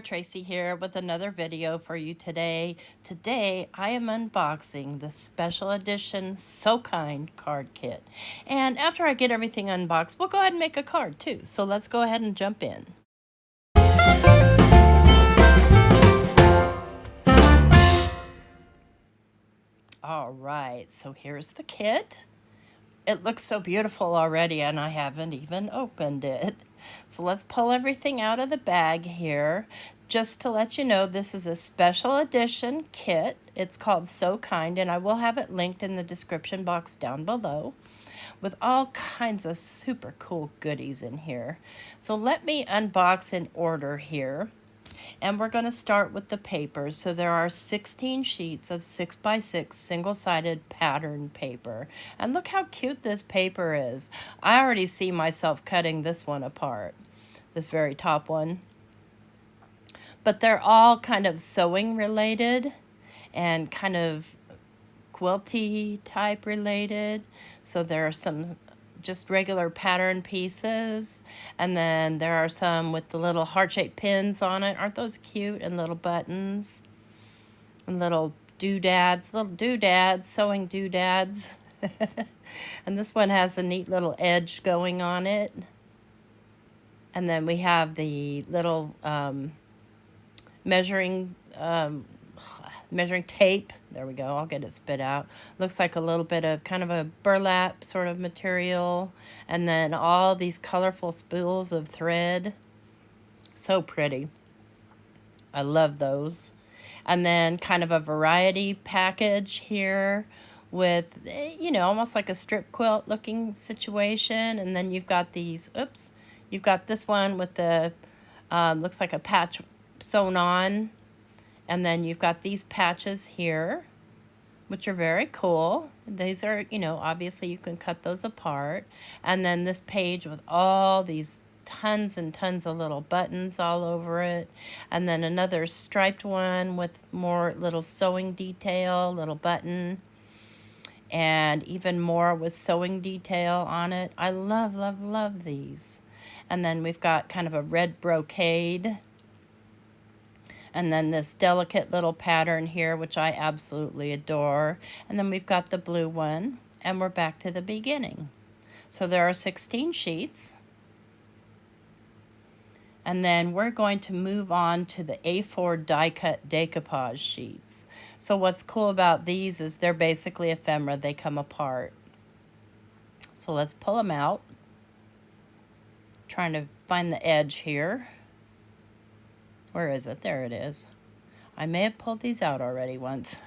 Tracy here with another video for you today. Today I am unboxing the special edition So Kind card kit. And after I get everything unboxed, we'll go ahead and make a card too. So let's go ahead and jump in. All right, so here's the kit. It looks so beautiful already and I haven't even opened it. So let's pull everything out of the bag here. Just to let you know, this is a special edition kit. It's called So Kind, and I will have it linked in the description box down below with all kinds of super cool goodies in here. So let me unbox in order here. And we're going to start with the paper. So there are 16 sheets of 6x6 single-sided pattern paper. And look how cute this paper is. I already see myself cutting this one apart, this very top one. But they're all kind of sewing related and kind of quilty type related. So there are some just regular pattern pieces, and then there are some with the little heart-shaped pins on it. Aren't those cute? And little buttons and little doodads, sewing doodads. And this one has a neat little edge going on it. And then we have the little measuring tape. There we go. I'll get it spit out. Looks like a little bit of kind of a burlap sort of material. And then all these colorful spools of thread. So pretty. I love those. And then kind of a variety package here with, you know, almost like a strip quilt looking situation. And then you've got these, you've got this one with the, looks like a patch sewn on. And then you've got these patches here, which are very cool. These are, you know, obviously you can cut those apart. And then this page with all these tons and tons of little buttons all over it. And then another striped one with more little sewing detail, little button. And even more with sewing detail on it. I love, love, love these. And then we've got kind of a red brocade. And then this delicate little pattern here, which I absolutely adore. And then we've got the blue one, and we're back to the beginning. So there are 16 sheets. And then we're going to move on to the A4 die-cut decoupage sheets. So what's cool about these is they're basically ephemera. They come apart. So let's pull them out. Trying to find the edge here. Where is it? There it is. I may have pulled these out already once.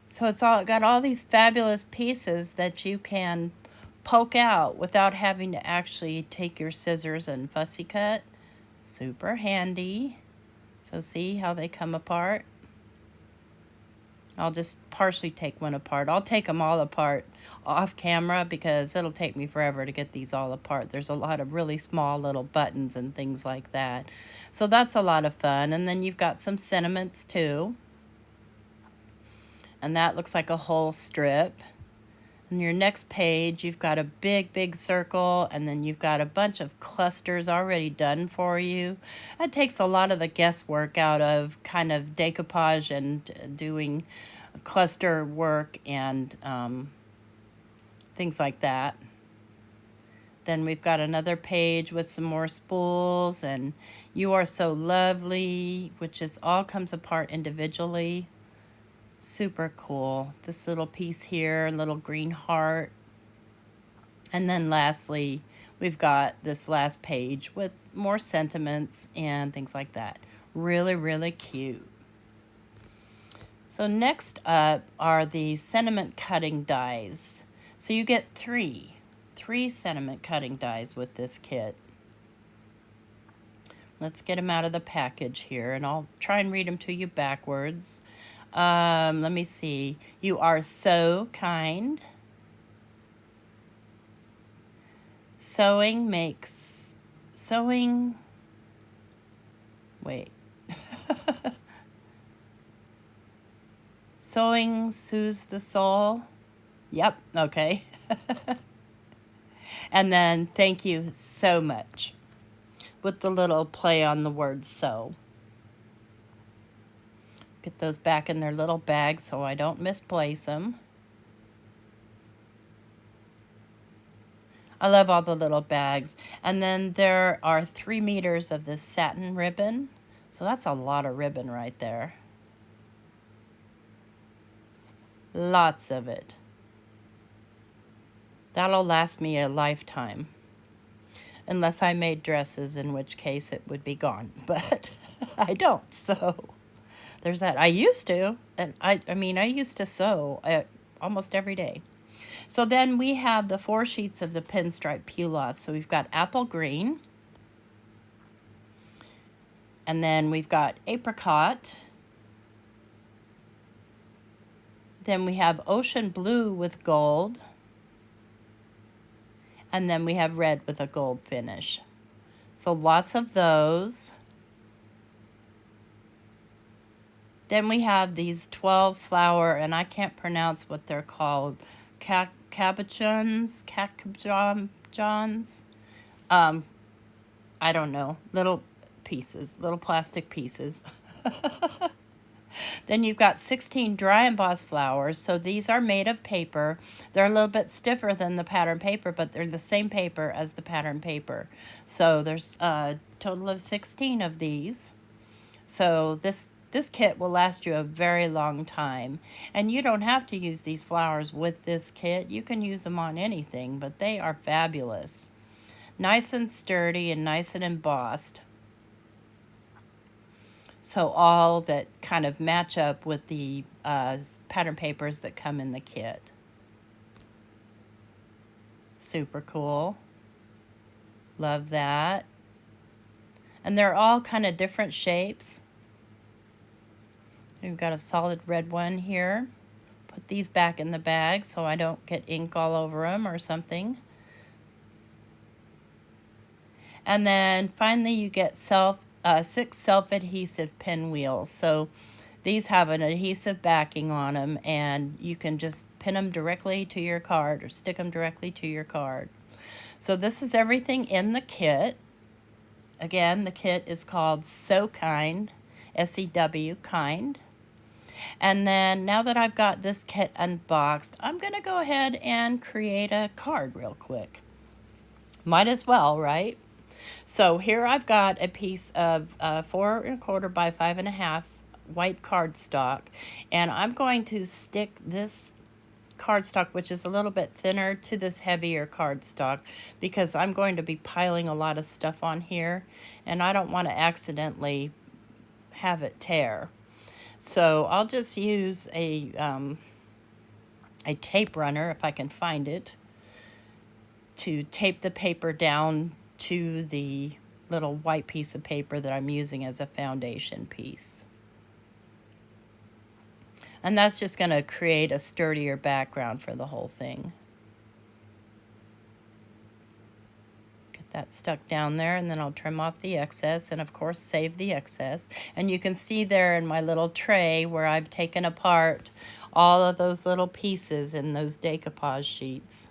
So it's all got all these fabulous pieces that you can poke out without having to actually take your scissors and fussy cut. Super handy. So see how they come apart? I'll just partially take one apart. I'll take them all apart off camera because it'll take me forever to get these all apart. There's a lot of really small little buttons and things like that. So that's a lot of fun. And then you've got some sentiments too. And that looks like a whole strip. On your next page, you've got a big, big circle, and then you've got a bunch of clusters already done for you. That takes a lot of the guesswork out of kind of decoupage and doing cluster work and things like that. Then we've got another page with some more spools, and You Are So Lovely, which is all comes apart individually. Super cool. This little piece here, little green heart. And then lastly, we've got this last page with more sentiments and things like that. Really, really cute. So next up are the sentiment cutting dies. So you get three sentiment cutting dies with this kit. Let's get them out of the package here, and I'll try and read them to you backwards. Let me see. You Are So Kind. Sewing makes... Sewing... Wait. Sewing soothes the soul. Yep, okay. And then, thank you so much. with the little play on the word sew. Get those back in their little bag so I don't misplace them. I love all the little bags. And then there are 3 meters of this satin ribbon. So that's a lot of ribbon right there. Lots of it. That'll last me a lifetime. Unless I made dresses, in which case it would be gone. But I don't, so there's that. I used to. And I used to sew almost every day. So then we have the 4 sheets of the pinstripe peel off. So we've got apple green. And then we've got apricot. Then we have ocean blue with gold. And then we have red with a gold finish. So lots of those. Then we have these 12 flower, and I can't pronounce what they're called, cabochons. I don't know, little pieces, little plastic pieces. Then you've got 16 dry embossed flowers. So these are made of paper. They're a little bit stiffer than the pattern paper, but they're the same paper as the pattern paper. So there's a total of 16 of these. So this kit will last you a very long time. And you don't have to use these flowers with this kit. You can use them on anything, but they are fabulous. Nice and sturdy and nice and embossed. So all that kind of match up with the pattern papers that come in the kit. Super cool. Love that. And they're all kind of different shapes. We've got a solid red one here. Put these back in the bag so I don't get ink all over them or something. And then finally you get 6 self-adhesive pinwheels. So these have an adhesive backing on them, and you can just pin them directly to your card or stick them directly to your card. So this is everything in the kit. Again, the kit is called Sew Kind, S-E-W, Kind. And then now that I've got this kit unboxed, I'm going to go ahead and create a card real quick. Might as well, right? So here I've got a piece of 4 1/4 by 5 1/2 white cardstock, and I'm going to stick this cardstock, which is a little bit thinner, to this heavier cardstock because I'm going to be piling a lot of stuff on here, and I don't want to accidentally have it tear. So I'll just use a tape runner, if I can find it, to tape the paper down to the little white piece of paper that I'm using as a foundation piece. And that's just going to create a sturdier background for the whole thing. Get that stuck down there, and then I'll trim off the excess, and of course save the excess. And you can see there in my little tray where I've taken apart all of those little pieces in those decoupage sheets.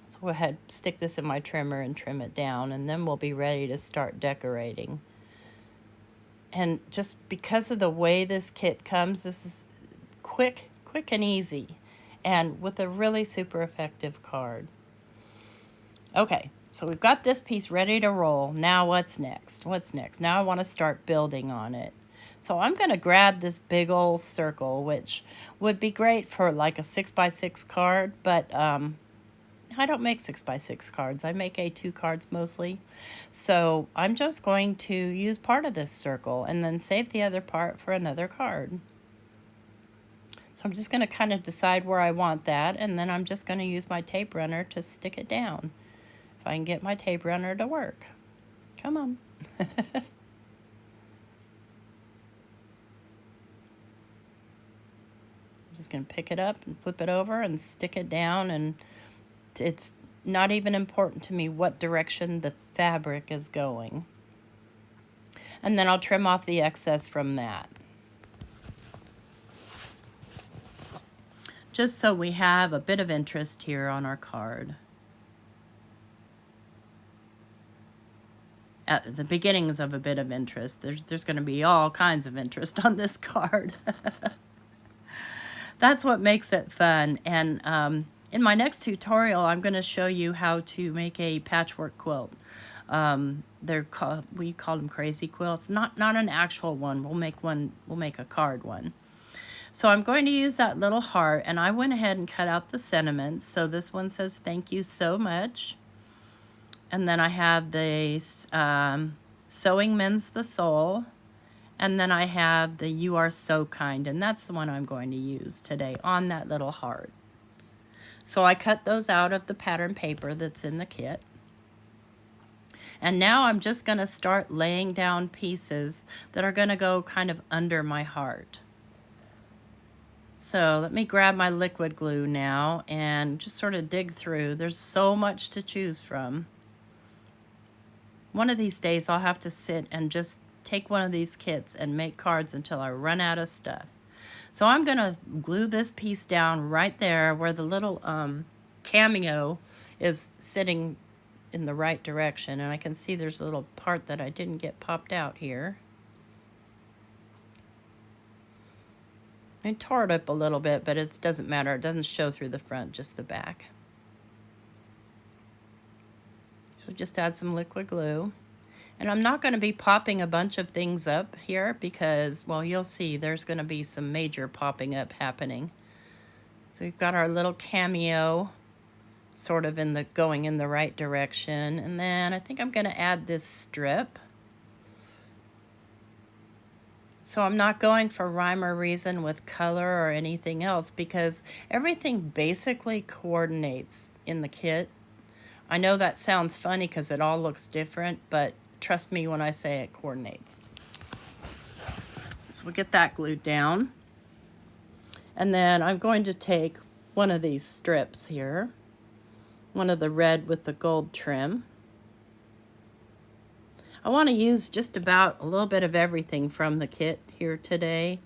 So go ahead, stick this in my trimmer and trim it down, and then we'll be ready to start decorating. And just because of the way this kit comes, this is quick and easy, and with a really super effective card. Okay, so we've got this piece ready to roll. Now what's next? Now I want to start building on it. So I'm going to grab this big old circle, which would be great for like a 6x6 card, but I don't make 6x6 cards. I make A2 cards mostly. So I'm just going to use part of this circle and then save the other part for another card. So I'm just going to kind of decide where I want that, and then I'm just going to use my tape runner to stick it down. If I can get my tape runner to work. Come on. I'm just going to pick it up and flip it over and stick it down, and it's not even important to me what direction the fabric is going. And then I'll trim off the excess from that. Just so we have a bit of interest here on our card. at the beginnings of a bit of interest. There's going to be all kinds of interest on this card. That's what makes it fun. And in my next tutorial, I'm going to show you how to make a patchwork quilt. We call them crazy quilts. Not an actual one. We'll make a card one. So I'm going to use that little heart, and I went ahead and cut out the sentiments. So this one says, "Thank you so much." And then I have the "Sewing Mends the Soul." And then I have the "You Are So Kind." And that's the one I'm going to use today on that little heart. So I cut those out of the pattern paper that's in the kit. And now I'm just going to start laying down pieces that are going to go kind of under my heart. So let me grab my liquid glue now and just sort of dig through. There's so much to choose from. One of these days I'll have to sit and just take one of these kits and make cards until I run out of stuff. So I'm going to glue this piece down right there where the little cameo is sitting in the right direction. And I can see there's a little part that I didn't get popped out here. I tore it up a little bit, but it doesn't matter. It doesn't show through the front, just the back. So just add some liquid glue. And I'm not going to be popping a bunch of things up here because, well, you'll see there's going to be some major popping up happening. So we've got our little cameo sort of going in the right direction. And then I think I'm going to add this strip. So I'm not going for rhyme or reason with color or anything else because everything basically coordinates in the kit. I know that sounds funny because it all looks different, but trust me when I say it coordinates. So we'll get that glued down. And then I'm going to take one of these strips here, one of the red with the gold trim. I want to use just about a little bit of everything from the kit here today,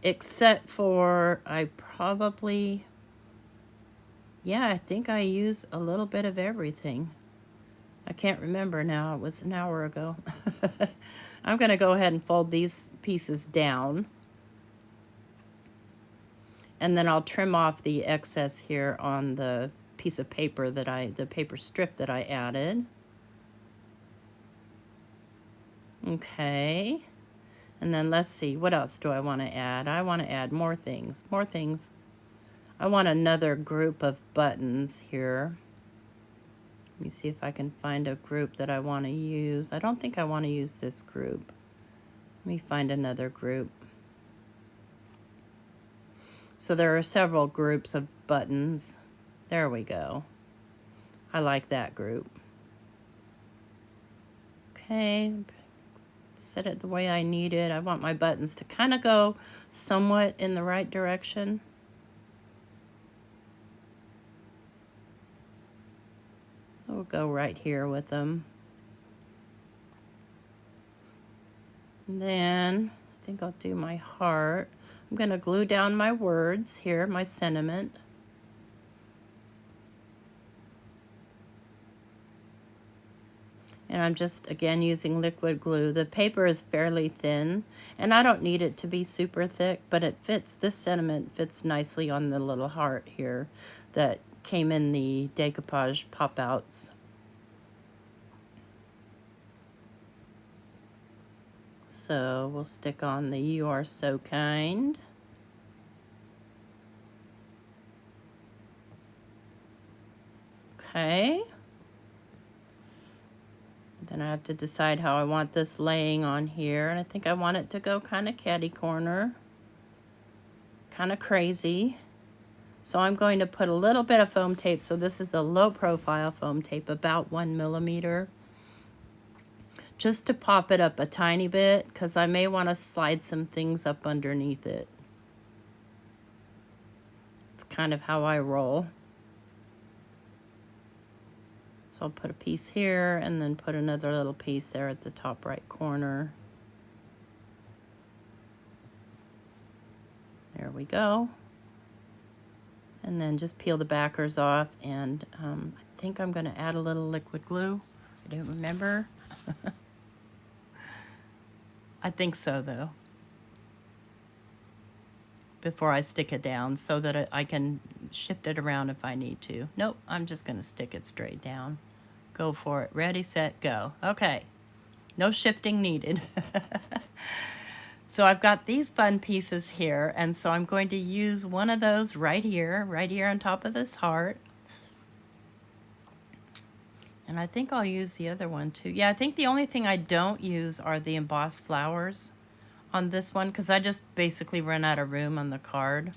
except for I think I use a little bit of everything. I can't remember now. It was an hour ago. I'm going to go ahead and fold these pieces down. And then I'll trim off the excess here on the piece of paper the paper strip that I added. Okay, and then let's see, what else do I want to add? I want to add more things. I want another group of buttons here. Let me see if I can find a group that I want to use. I don't think I want to use this group. Let me find another group. So there are several groups of buttons. There we go. I like that group. Okay. Set it the way I need it. I want my buttons to kind of go somewhat in the right direction. We'll go right here with them. And then I think I'll do my heart. I'm going to glue down my words here, my sentiment. And I'm just, again, using liquid glue. The paper is fairly thin, and I don't need it to be super thick, but it fits, this sentiment fits nicely on the little heart here that came in the decoupage pop-outs. So we'll stick on the "You Are So Kind." Okay. Then I have to decide how I want this laying on here. And I think I want it to go kind of catty corner, kind of crazy. So I'm going to put a little bit of foam tape. So this is a low profile foam tape, about 1 millimeter. Just to pop it up a tiny bit, because I may want to slide some things up underneath it. It's kind of how I roll. So I'll put a piece here and then put another little piece there at the top right corner. There we go. And then just peel the backers off, and I think I'm going to add a little liquid glue. I don't remember. I think so, though, before I stick it down so that I can shift it around if I need to. Nope, I'm just going to stick it straight down. Go for it. Ready, set, go. Okay. No shifting needed. So I've got these fun pieces here, and so I'm going to use one of those right here on top of this heart. And I think I'll use the other one too. Yeah, I think the only thing I don't use are the embossed flowers on this one because I just basically run out of room on the card.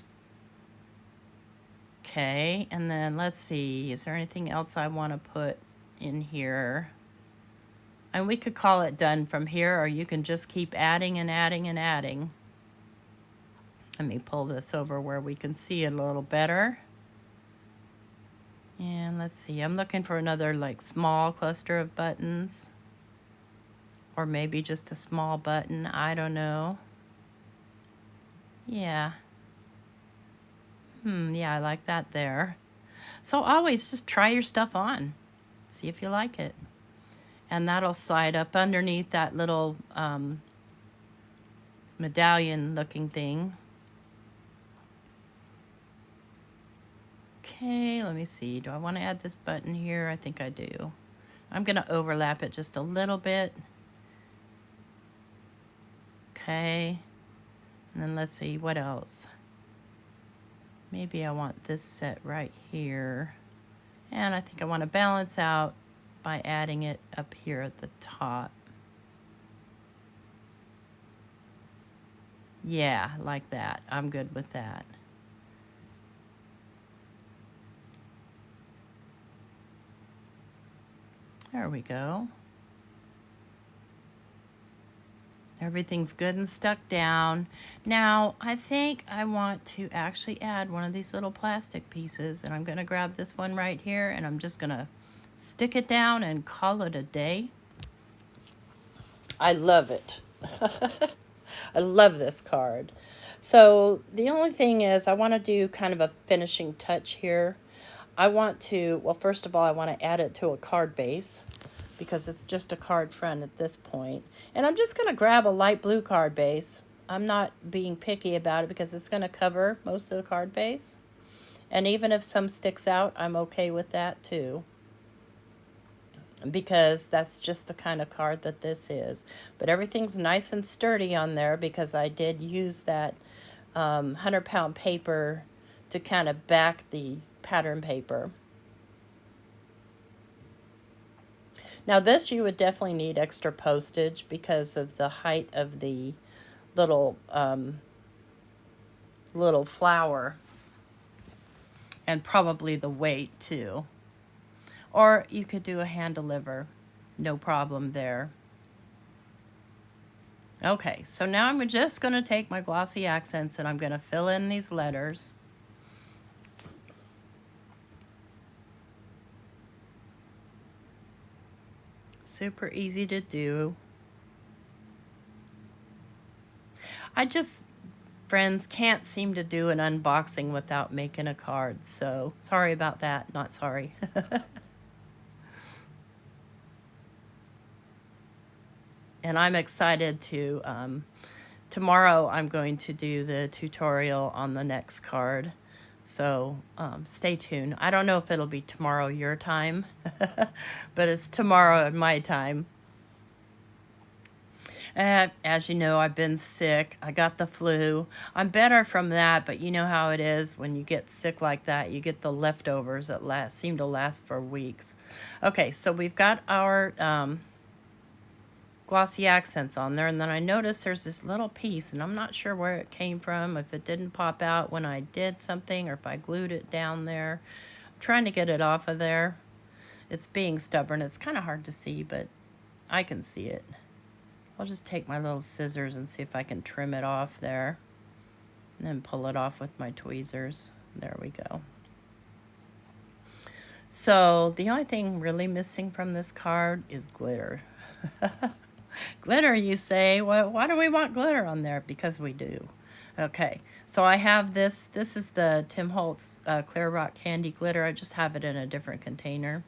Okay, and then let's see, is there anything else I want to put in here? And we could call it done from here, or you can just keep adding and adding and adding. Let me pull this over where we can see it a little better. And let's see, I'm looking for another like small cluster of buttons. Or maybe just a small button, I don't know. Yeah. Yeah, I like that there. So always just try your stuff on. See if you like it. And that'll slide up underneath that little medallion looking thing. Okay, let me see. Do I want to add this button here? I think I do. I'm going to overlap it just a little bit. Okay. And then let's see, what else? Maybe I want this set right here. And I think I want to balance out by adding it up here at the top. Yeah, like that. I'm good with that. There we go. Everything's good and stuck down. Now, I think I want to actually add one of these little plastic pieces, and I'm going to grab this one right here, and I'm just going to stick it down and call it a day. I love it. I love this card. So the only thing is I want to do kind of a finishing touch here. I want to, well, first of all, I want to add it to a card base because it's just a card front at this point. And I'm just going to grab a light blue card base. I'm not being picky about it because it's going to cover most of the card base. And even if some sticks out, I'm okay with that too, because that's just the kind of card that this is. But everything's nice and sturdy on there because I did use that 100-pound paper to kind of back the pattern paper. Now this you would definitely need extra postage because of the height of the little little flower, and probably the weight too. Or you could do a hand deliver, no problem there. Okay, so now I'm just going to take my glossy accents and I'm going to fill in these letters. Super easy to do. I just, friends, can't seem to do an unboxing without making a card, so sorry about that, not sorry. And I'm excited to, tomorrow I'm going to do the tutorial on the next card. So stay tuned. I don't know if it'll be tomorrow your time, but it's tomorrow at my time. As you know, I've been sick. I got the flu. I'm better from that, but you know how it is when you get sick like that. You get the leftovers that seem to last for weeks. Okay, so we've got our glossy accents on there, and then I noticed there's this little piece, and I'm not sure where it came from, if it didn't pop out when I did something or if I glued it down there. I'm trying to get it off of there. It's being stubborn. It's kind of hard to see, but I can see it. I'll just take my little scissors and see if I can trim it off there, and then pull it off with my tweezers. There we go. So the only thing really missing from this card is glitter. Glitter, you say? Well, why do we want glitter on there? Because we do. Okay, so I have this. This is the Tim Holtz Clear Rock Candy Glitter. I just have it in a different container.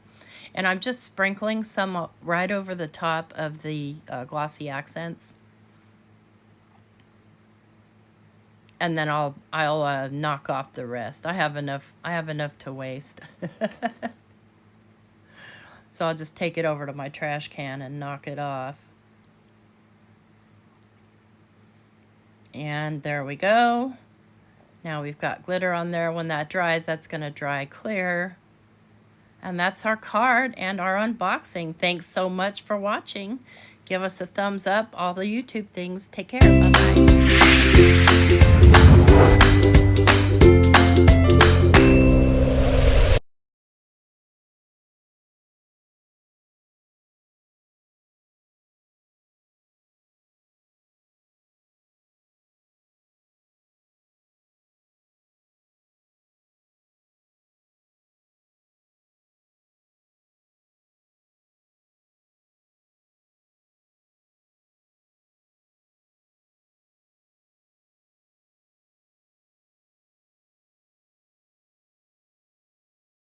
And I'm just sprinkling some right over the top of the glossy accents. and then I'll knock off the rest. I have enough to waste. So I'll just take it over to my trash can and knock it off. And there we go. Now we've got glitter on there. When that dries, that's going to dry clear. And that's our card and our unboxing. Thanks so much for watching. Give us a thumbs up, all the YouTube things. Take care. Bye-bye.